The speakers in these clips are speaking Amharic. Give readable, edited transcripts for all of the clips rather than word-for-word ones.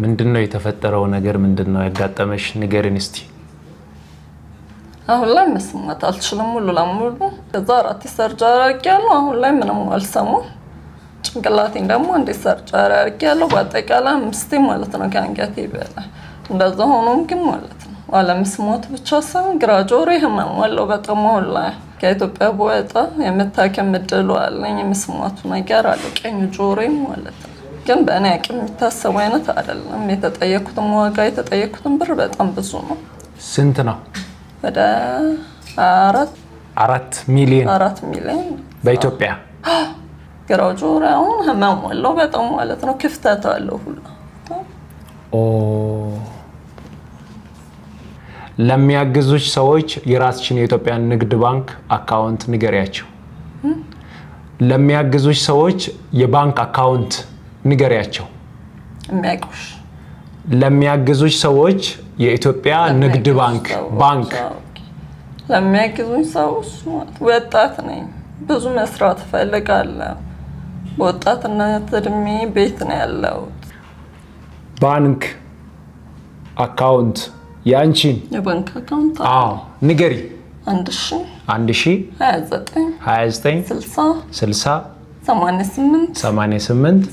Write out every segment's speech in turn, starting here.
ምንድነው የተፈጠረው ነገር ምንድነው ያጋጠመሽ ንገሪን እስቲ አሁን ላይ መስማት አልችልም ሙሉ ለሙሉ ከዛ አራት ሰርጀሪ አድርጌያለሁ አሁን ላይ ምንም አልሰማም ጭንቅላቴን ደግሞ እንደ ሰርጀሪ አድርጌያለሁ በአጠቃላይ 5 ማለት ነው ከአንገቴ በላይ እንደዛ ሆኖም ግን ማለት ነው አለመስማት ብቻ ሳይሆን ግራ ጆሮዬ ህመም አለው በጣም አሁን ላይ ከኢትዮጵያ በወጣ የምታከም እድሉ አለኝ መስማቱ ነገር አለ ቀኝ ጆሮዬ ማለት ነው ግን በእኔ አቅም የሚታሰብ አይነት አይደለም የተጠየኩትም ዋጋ የተጠየኩትም ብር በጣም ብዙ ነው ስንት ነው ወደ 4 ሚሊዮን በኢትዮጵያ ግራው ጆሮው ህመም አለው በጣም ማለት ነው ክፍተት አለው ሁሉ ለሚያግዙሽ ሰዎች የራስሽን የኢትዮጵያ ንግድ ባንክ አካውንት ንገሪያቸው ለሚያግዙሽ ሰዎች የባንክ አካውንት ንገሪያቸው የሚያውቁሽ ለሚያግዙሽ ሰዎች የኢትዮጵያ ንግድ ባንክ ለሚያግዙኝ ሰዎች ወጣት ነኝ ብዙ መስራት ፈልጋለሁ ወጣትነት እድሜ ቤት ነው ያለው ባንክ አካውንት ያንቺን የባንክ አካውንት ንገሪ 1000 29 60 88 95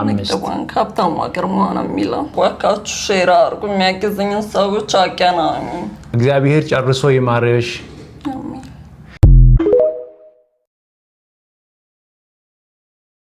ንግድ ባንክ ሀብታሙ ግርማ ነው የሚለው ዋካችሁ ሼር አድርጉ የሚያግዙኝ ሰዎች አገናኙ እግዚአብሔር ጨርሶ ይማርሽ